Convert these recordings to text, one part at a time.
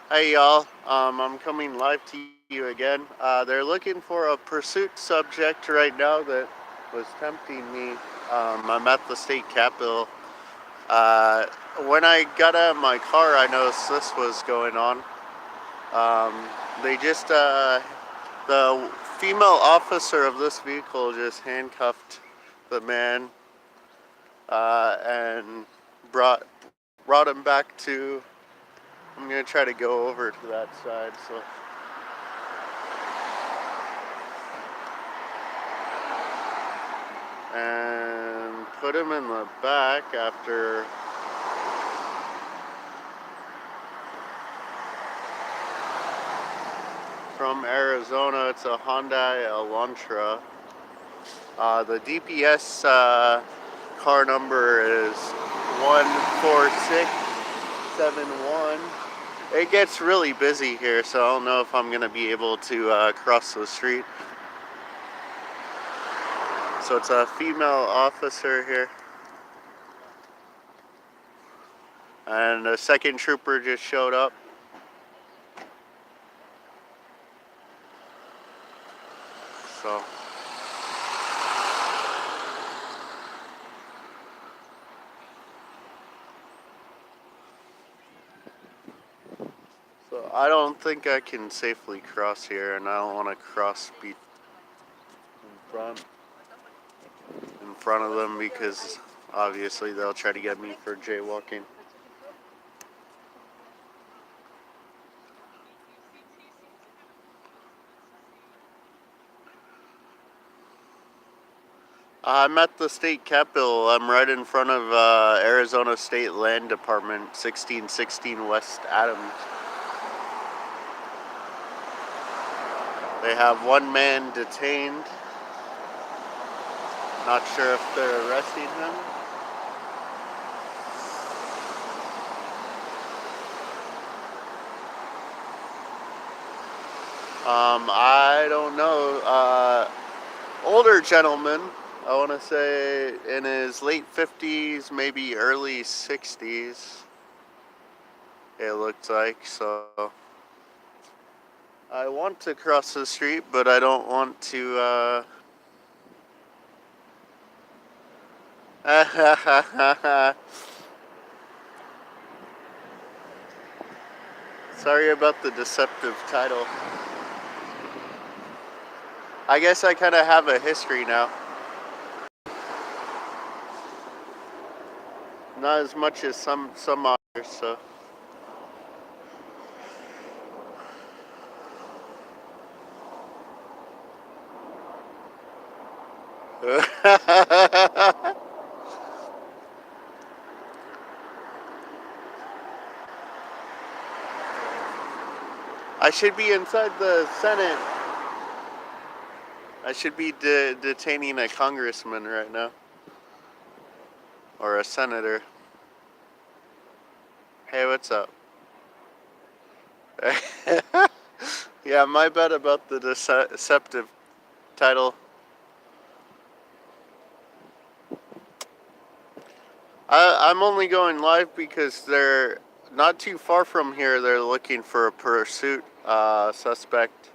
Hey y'all, I'm coming live to you again. They're looking for a pursuit subject right now that was tempting me. I'm at the state capitol. Uh, when I got out of my car, I noticed this was going on. Um, they just, the female officer of this vehicle just handcuffed the man and brought him back to. I'm gonna try to go over to that side. So. And put him in the back after from Arizona. It's a Hyundai Elantra. The DPS car number is 14671. It gets really busy here, so I don't know if I'm gonna be able to cross the street. So it's a female officer here, and a second trooper just showed up. So. So I don't think I can safely cross here, and I don't want to cross front in front of them because obviously they'll try to get me for jaywalking. I'm at the state capitol. I'm right in front of Arizona State Land Department, 1616 West Adams. They have one man detained. Not sure if they're arresting him. I don't know. Older gentleman, I want to say in his late 50s, maybe early 60s, it looked like. So I want to cross the street, but I don't want to. Sorry about the deceptive title. I guess I kind of have a history now. Not as much as some others, so. I should be inside the Senate. I should be detaining a congressman right now. Or a senator. Hey, what's up? Yeah, my bad about the deceptive title. I'm only going live because they're not too far from here. They're looking for a pursuit suspect.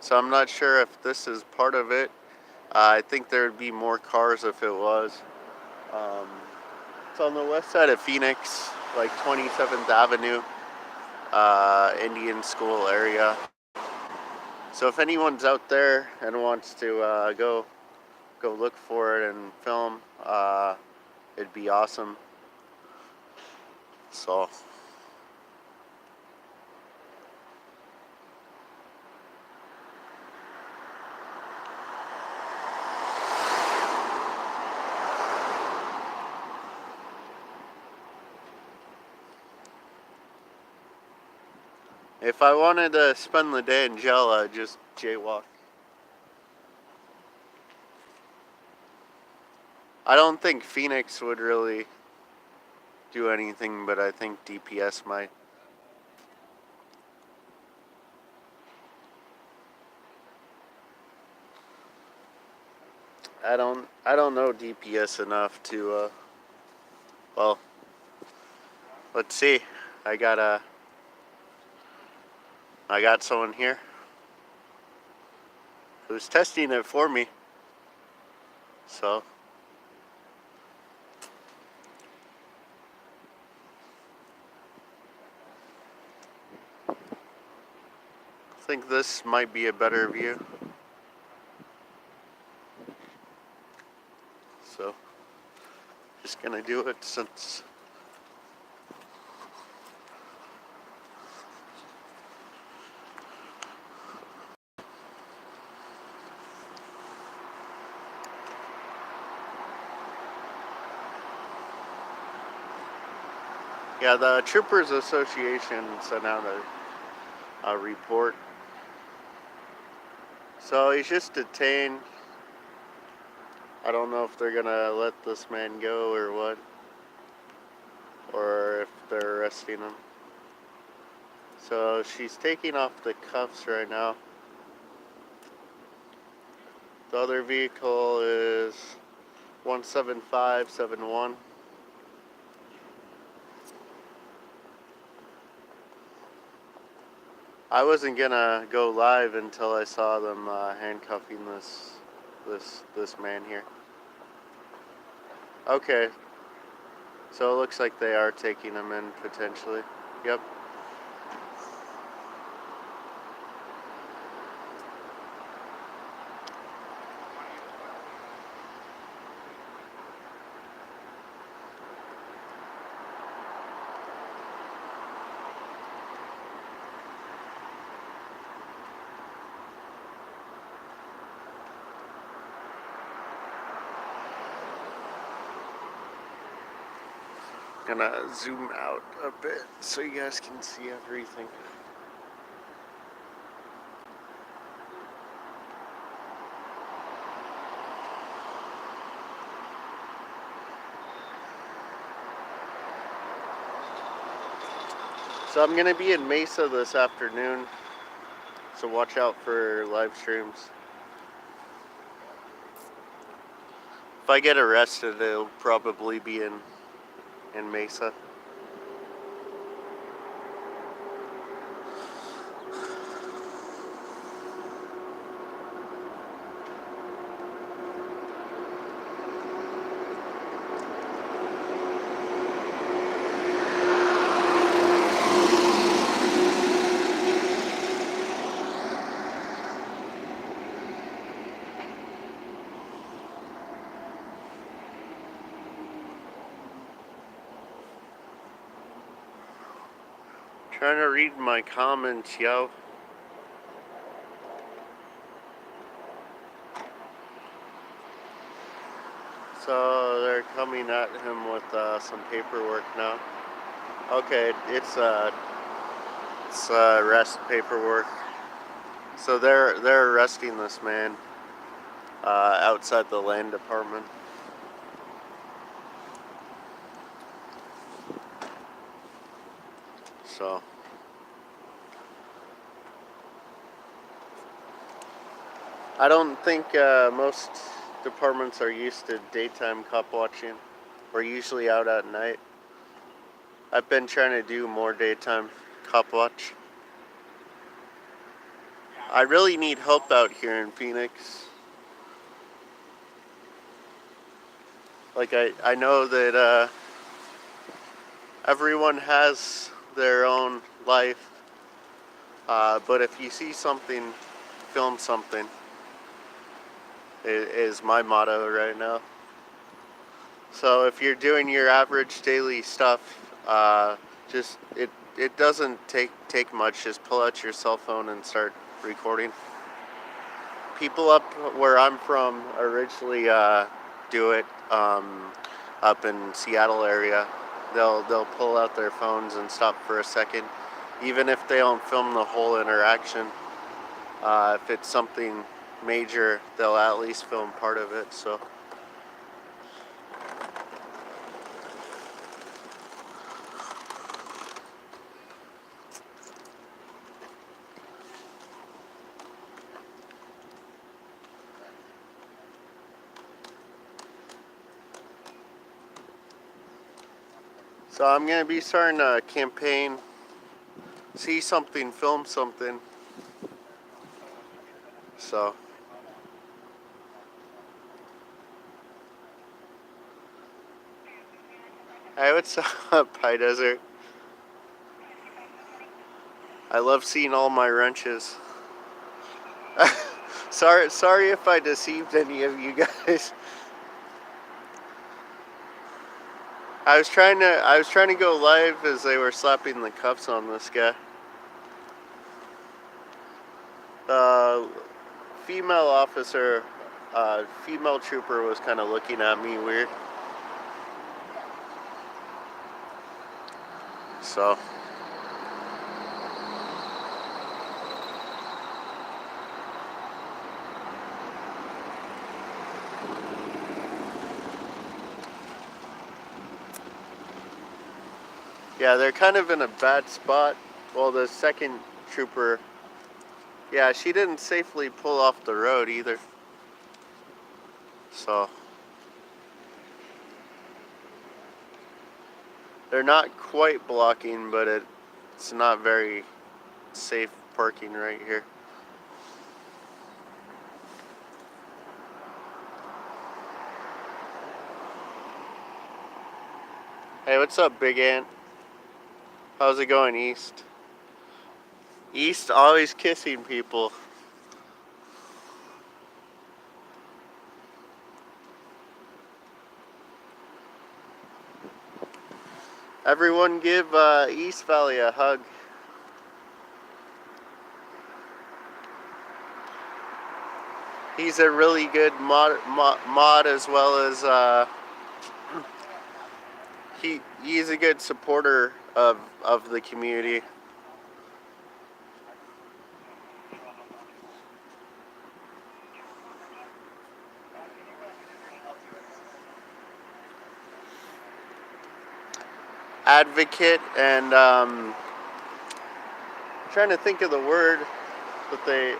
So I'm not sure if this is part of it. I think there would be more cars if it was. Um, it's on the west side of Phoenix, like 27th Avenue, Indian School area. So if anyone's out there and wants to go look for it and film, it'd be awesome. So. If I wanted to spend the day in jail, I'd just jaywalk. I don't think Phoenix would really do anything, but I think DPS might. I don't know DPS enough to well, let's see. I got I got someone here who's testing it for me. So I think this might be a better view. So just gonna do it since yeah, the Troopers Association sent out a report. So he's just detained. I don't know if they're gonna let this man go or what, or if they're arresting him. So she's taking off the cuffs right now. The other vehicle is 17571. I wasn't gonna go live until I saw them handcuffing this man here. Okay, so it looks like they are taking him in potentially. Yep. Gonna zoom out a bit so you guys can see everything. So I'm gonna be in Mesa this afternoon, so watch out for live streams. If I get arrested, it'll probably be in Mesa. Trying to read my comments, yo. So they're coming at him with some paperwork now. Okay, it's arrest paperwork. So they're arresting this man outside the land department. So I don't think most departments are used to daytime cop watching. We're usually out at night. I've been trying to do more daytime cop watch. I really need help out here in Phoenix. Like I know that everyone has their own life, but if you see something, film something. Is my motto right now. So if you're doing your average daily stuff, just it doesn't take much. Just pull out your cell phone and start recording. People up where I'm from originally do it up in Seattle area. They'll pull out their phones and stop for a second, even if they don't film the whole interaction. If it's something major, they'll at least film part of it. So I'm gonna be starting a campaign see something, film something. So, hey, what's up, High Desert? I love seeing all my wrenches. Sorry if I deceived any of you guys. I was trying to go live as they were slapping the cuffs on this guy. Female officer, female trooper was kind of looking at me weird. So, yeah, they're kind of in a bad spot. Well, the second trooper, yeah, she didn't safely pull off the road either. So, they're not quite blocking, but it's not very safe parking right here. Hey, what's up, Big Ant? How's it going, East? East always kissing people. Everyone give East Valley a hug. He's a really good mod as well as he's a good supporter of the community. Advocate and trying to think of the word that they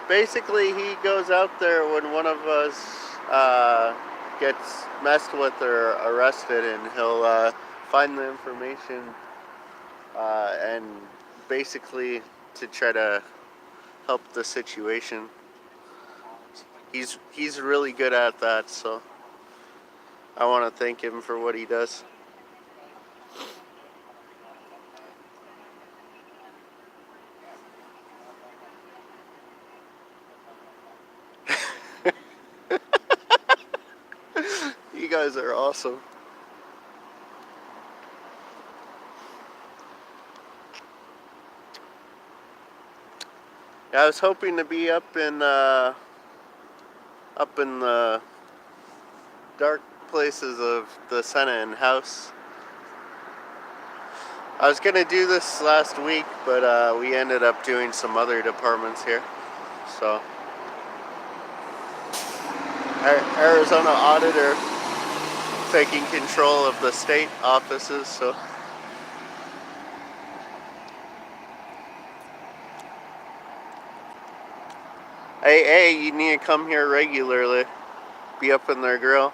basically he goes out there when one of us gets messed with or arrested, and he'll find the information and basically to try to help the situation. He's really good at that, so I want to thank him for what he does. You guys are awesome. Yeah, I was hoping to be up in the dark places of the Senate and House. I was gonna do this last week, but we ended up doing some other departments here. So, Arizona auditor taking control of the state offices. So, hey, you need to come here regularly. Be up in their grill.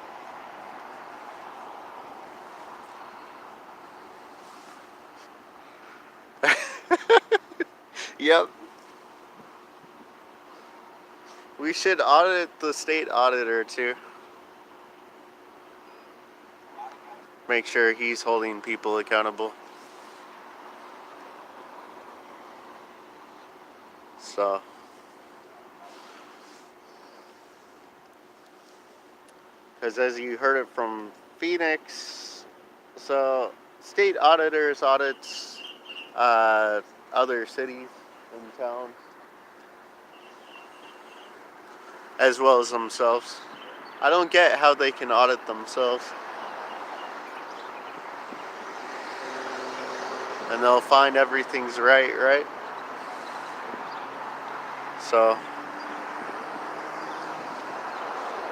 Yep. We should audit the state auditor too. Make sure he's holding people accountable. So, because as you heard it from Phoenix, so state auditors audits other cities and towns as well as themselves. I don't get how they can audit themselves. And they'll find everything's right? So,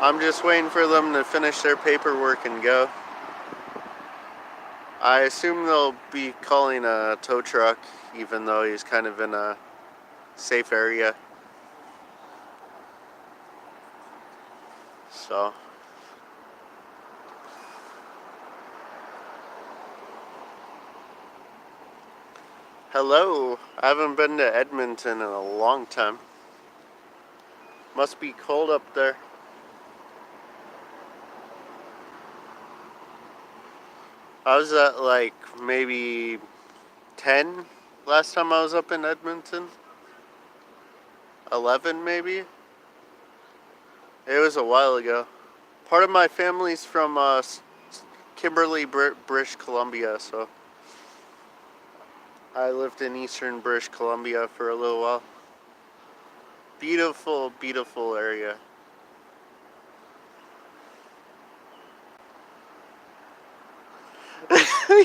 I'm just waiting for them to finish their paperwork and go. I assume they'll be calling a tow truck, even though he's kind of in a safe area. So, Hello. I haven't been to Edmonton in a long time. Must be cold up there. I was at like maybe 10 last time I was up in Edmonton. 11 maybe. It was a while ago. Part of my family's from Kimberley, British Columbia, so I lived in eastern British Columbia for a little while. Beautiful, beautiful area.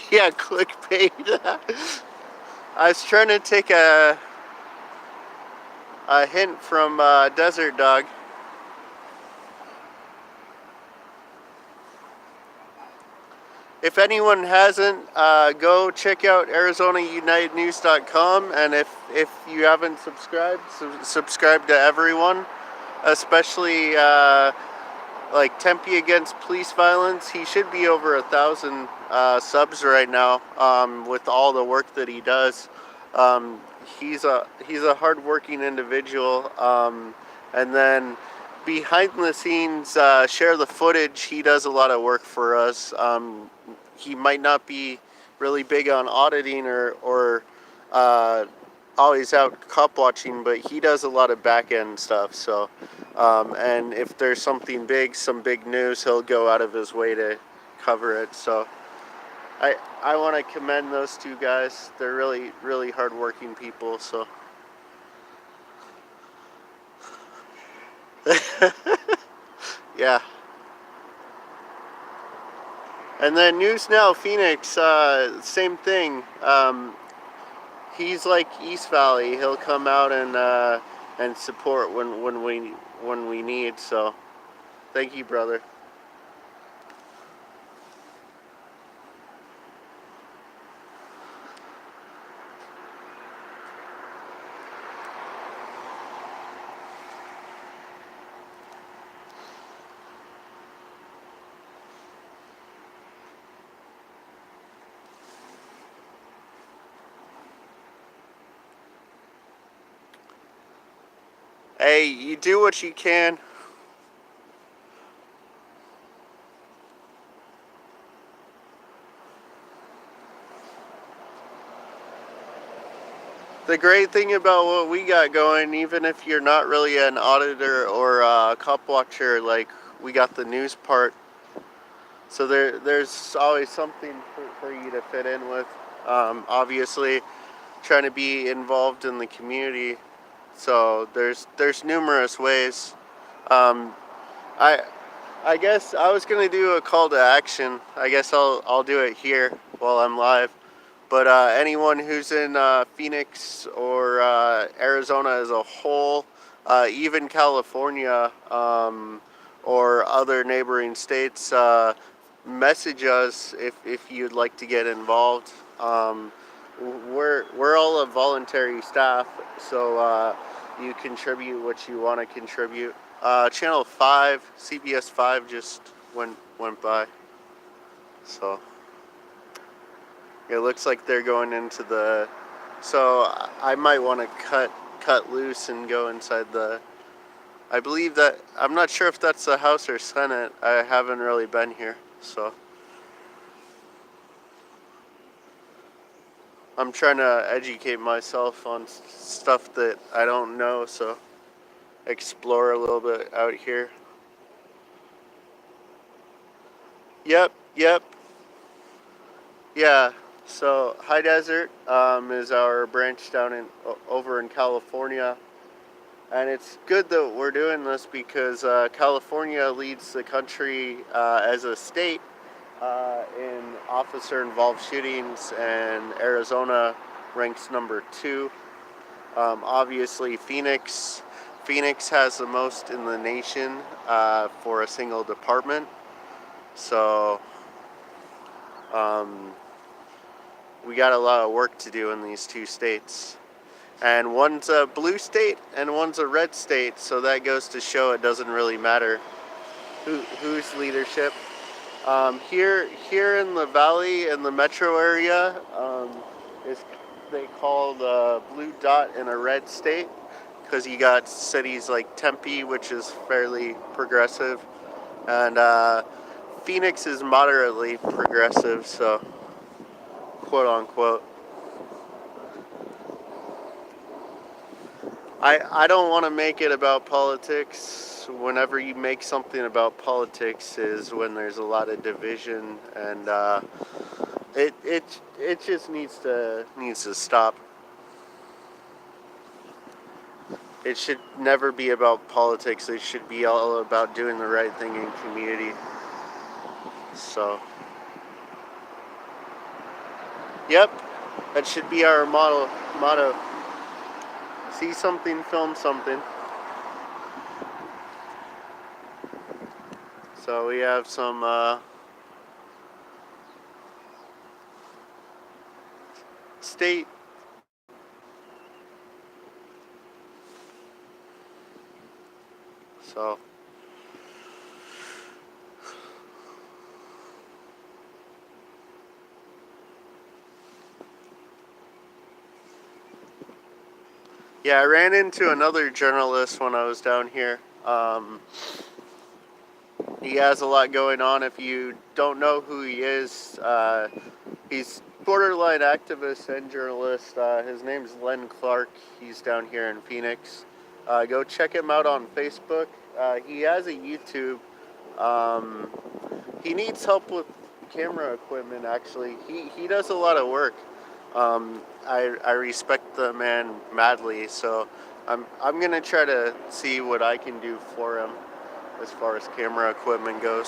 Yeah, clickbait. I was trying to take a hint from Desert Dog. If anyone hasn't, go check out ArizonaUnitedNews.com, and if you haven't subscribed, subscribe to everyone, especially like Tempe Against Police Violence. He should be over 1,000 subs right now with all the work that he does. Um, he's a hardworking individual, and then behind the scenes, share the footage. He does a lot of work for us. He might not be really big on auditing or always out cop watching, but he does a lot of back end stuff. So, and if there's something big, some big news, he'll go out of his way to cover it. So, I want to commend those two guys. They're really, really hardworking people. So. Yeah. And then News Now Phoenix, same thing. He's like East Valley. He'll come out and support when we need. So, thank you, brother. Hey, you do what you can. The great thing about what we got going, even if you're not really an auditor or a cop watcher, like we got the news part, so there's always something for you to fit in with. Obviously, trying to be involved in the community, so there's numerous ways. Um, I I guess I was gonna do a call to action. I guess I'll do it here while I'm live. But anyone who's in Phoenix or Arizona as a whole, even California or other neighboring states, message us if you'd like to get involved. We're all a voluntary staff, so you contribute what you want to contribute. Channel 5, CBS 5 just went by, so. It looks like they're going into the, so I might want to cut loose and go inside the, I believe that, I'm not sure if that's the House or Senate. I haven't really been here, so. I'm trying to educate myself on stuff that I don't know, so explore a little bit out here. Yep. Yeah. So High Desert is our branch down over in California, and it's good that we're doing this because California leads the country as a state in officer-involved shootings, and Arizona ranks number 2. Obviously, Phoenix has the most in the nation for a single department. So. We got a lot of work to do in these two states. And one's a blue state and one's a red state, so that goes to show it doesn't really matter whose leadership. Here in the valley, in the metro area, is they call the blue dot in a red state, because you got cities like Tempe, which is fairly progressive, and Phoenix is moderately progressive, so quote unquote. I don't want to make it about politics. Whenever you make something about politics is when there's a lot of division, and it just needs to stop. It should never be about politics. It should be all about doing the right thing in community. So, yep, that should be our motto. See something, film something. So we have some state. So yeah, I ran into another journalist when I was down here. He has a lot going on. If you don't know who he is, he's borderline activist and journalist. His name's Len Clark. He's down here in Phoenix. Go check him out on Facebook. He has a YouTube. He needs help with camera equipment, actually. He does a lot of work. I respect the man madly, so I'm gonna try to see what I can do for him as far as camera equipment goes.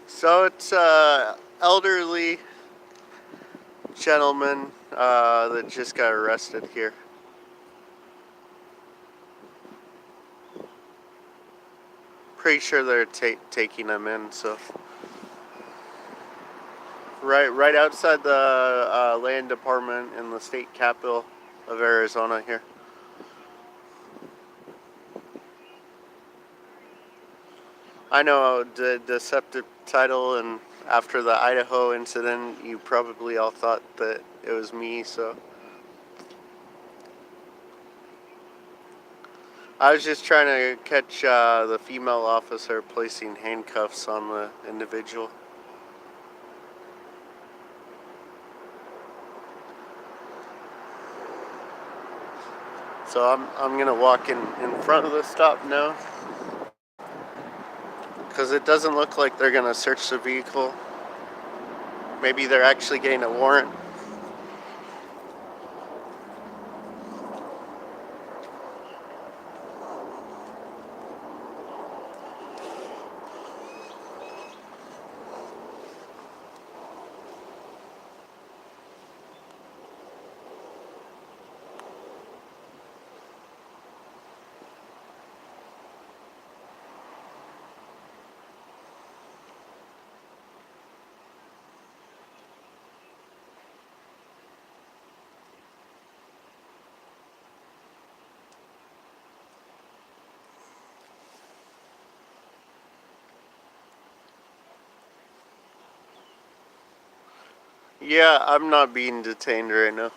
So it's elderly gentleman that just got arrested here. Pretty sure they're taking him in. So right outside the land department in the state capital of Arizona here. I know the deceptive title, and after the Idaho incident, you probably all thought that it was me, so I was just trying to catch the female officer placing handcuffs on the individual. So I'm gonna walk in front of the stop now, because it doesn't look like they're gonna search the vehicle. Maybe they're actually getting a warrant. Yeah, I'm not being detained right now.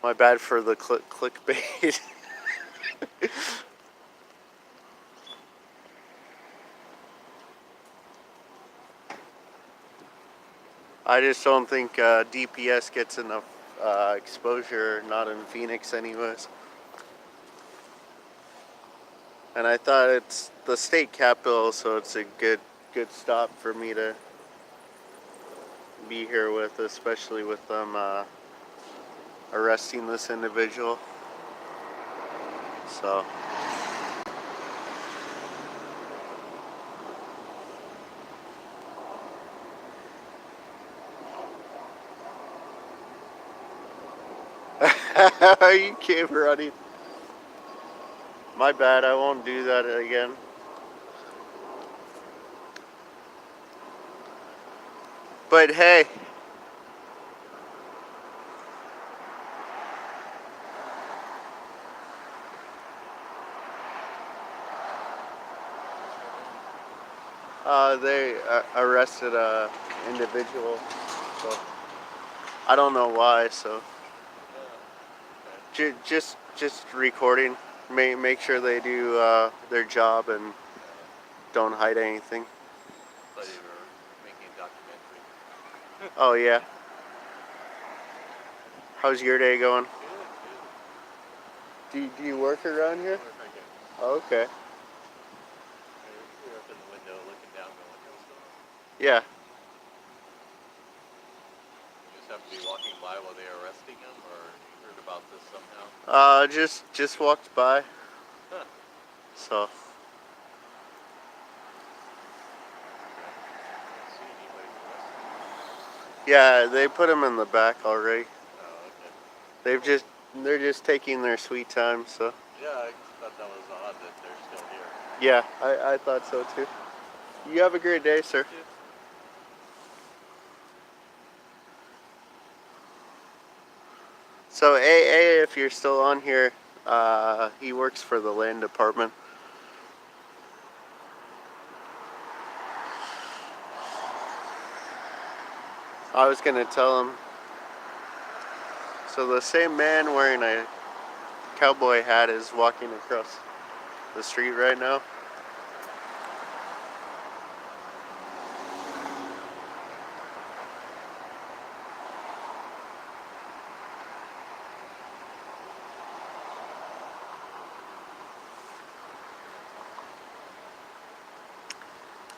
My bad for the clickbait. I just don't think DPS gets enough exposure, not in Phoenix anyways. And I thought it's the state capital, so it's a good stop for me to be here with, especially with them arresting this individual. So. You keep running. My bad, I won't do that again. But hey, they arrested a individual. So I don't know why. So just recording. Make sure they do their job and don't hide anything. I thought you were making a documentary. Oh yeah. How's your day going? Good. Do you work around here? Oh, okay. You're up in the window looking down going, what's going on? Yeah. You just happen to be walking by while they were arresting him, or you heard about this somehow? Just walked by. Huh. So. Yeah, they put him in the back already. Oh, okay. They're just taking their sweet time, so. Yeah, I thought that was odd that they're still here. Yeah, I thought so too. You have a great day, sir. Yeah. So AA, if you're still on here, he works for the land department. I was gonna tell him. So the same man wearing a cowboy hat is walking across the street right now.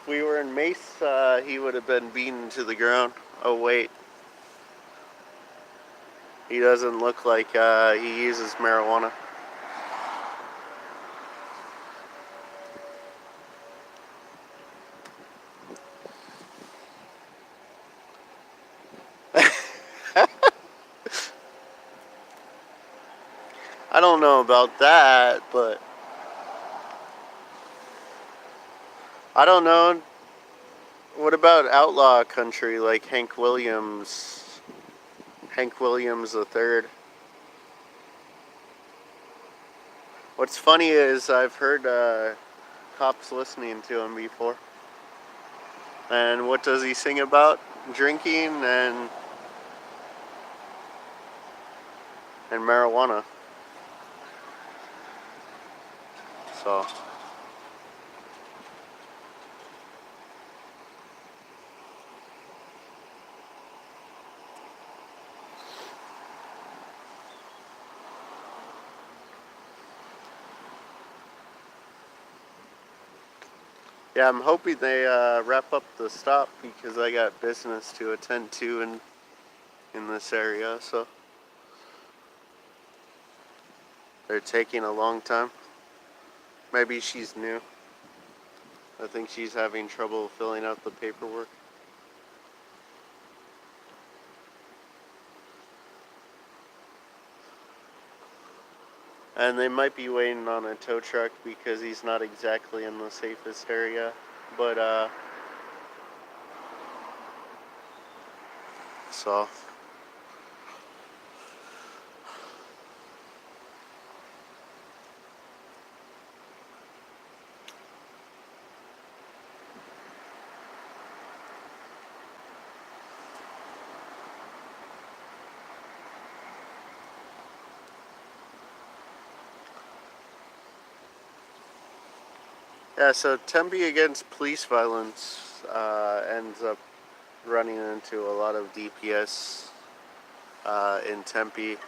If we were in Mace, he would have been beaten to the ground. Oh wait. He doesn't look like he uses marijuana. I don't know about that, but I don't know. What about outlaw country like Hank Williams III? What's funny is I've heard cops listening to him before. And what does he sing about? Drinking and marijuana. So. Yeah, I'm hoping they wrap up the stop because I got business to attend to in this area, so they're taking a long time. Maybe she's new. I think she's having trouble filling out the paperwork. And they might be waiting on a tow truck because he's not exactly in the safest area. But, so. Yeah, so Tempe against police violence ends up running into a lot of DPS in Tempe.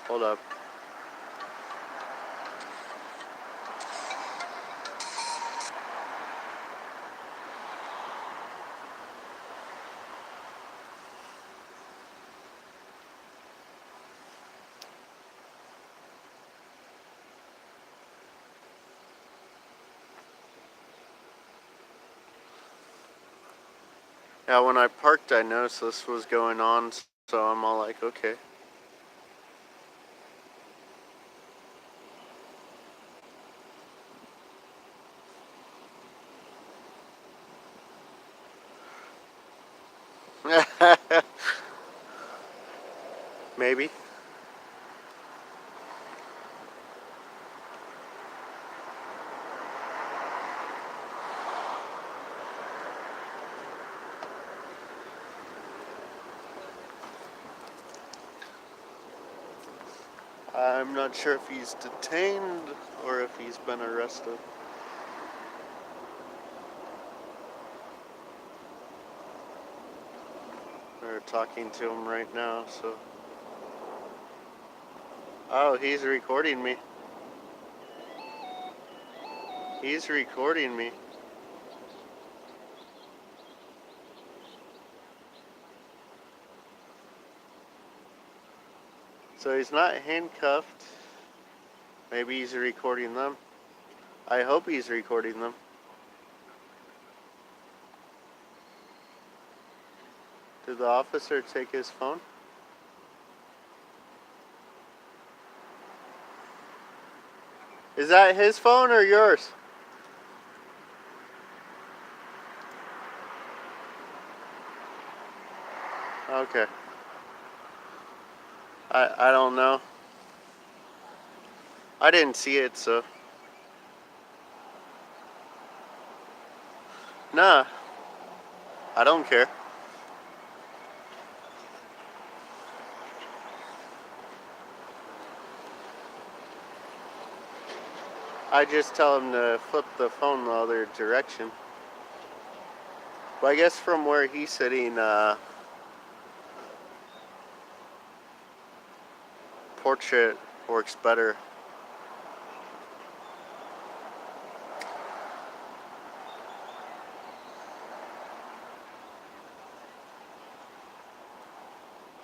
Hold up. Yeah, when I parked, I noticed this was going on, so I'm all like, okay. Maybe. I'm not sure if he's detained or if he's been arrested. They're talking to him right now, so. Oh, he's recording me. He's recording me. So he's not handcuffed. Maybe he's recording them. I hope he's recording them. Did the officer take his phone? Is that his phone or yours? Okay. I don't know. I didn't see it, so. Nah, I don't care. I just tell him to flip the phone the other direction. But I guess from where he's sitting, portrait works better.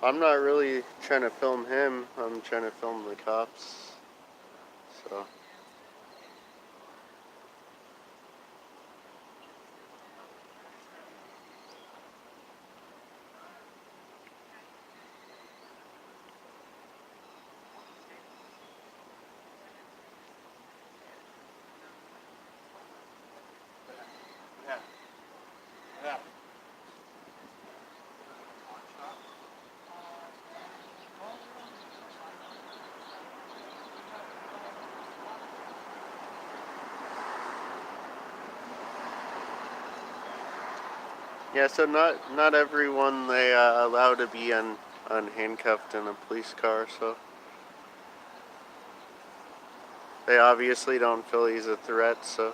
I'm not really trying to film him. I'm trying to film the cops. So. Yeah, so not everyone they allow to be unhandcuffed in a police car, so they obviously don't feel he's a threat, so.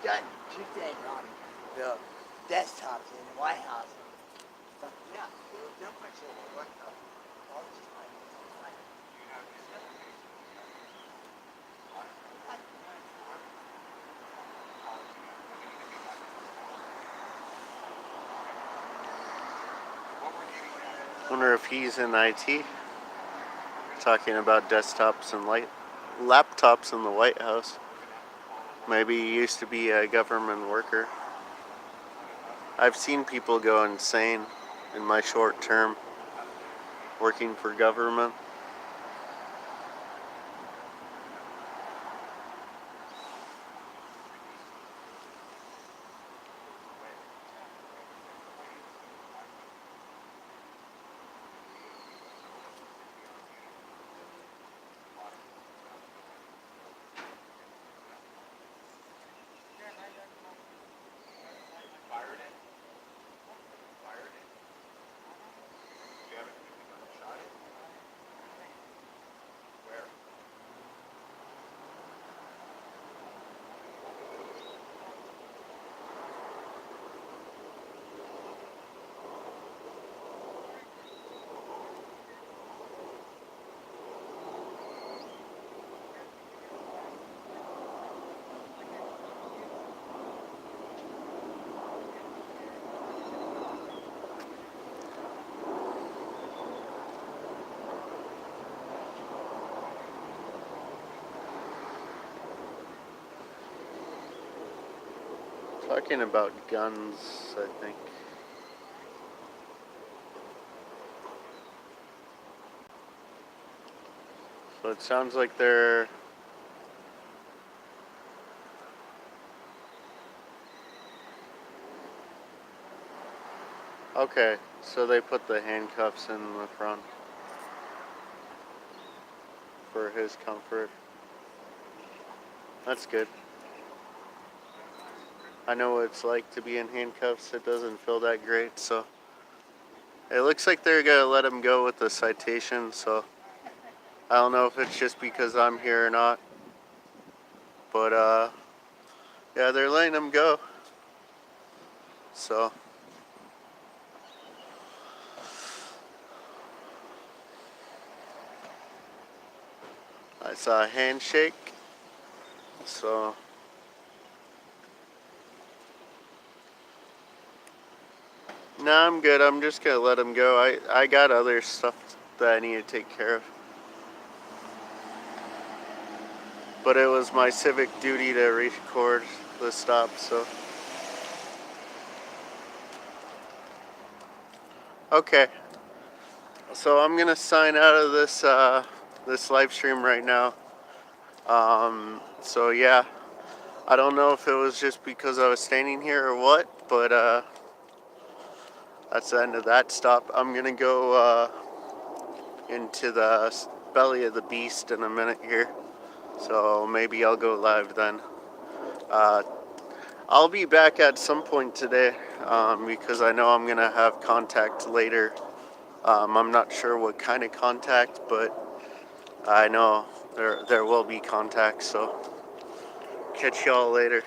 Done two things on the desktops in the White House. Yeah, there was no question in the White House. All this time. Wonder if he's in IT, talking about desktops and laptops in the White House. Maybe he used to be a government worker. I've seen people go insane in my short term working for government. Talking about guns, I think. So it sounds like they're... Okay, so they put the handcuffs in the front for his comfort. That's good. I know what it's like to be in handcuffs. It doesn't feel that great, so... It looks like they're gonna let him go with the citation, so... I don't know if it's just because I'm here or not. But, yeah, they're letting him go. So... I saw a handshake, so... No, I'm good. I'm just gonna let him go. I got other stuff that I need to take care of. But it was my civic duty to record the stop, so... Okay. So I'm gonna sign out of this, this live stream right now. So yeah. I don't know if it was just because I was standing here or what, but, that's the end of that stop. I'm gonna go, into the belly of the beast in a minute here. So maybe I'll go live then. I'll be back at some point today, because I know I'm gonna have contact later. I'm not sure what kind of contact, but I know there will be contact, so catch y'all later.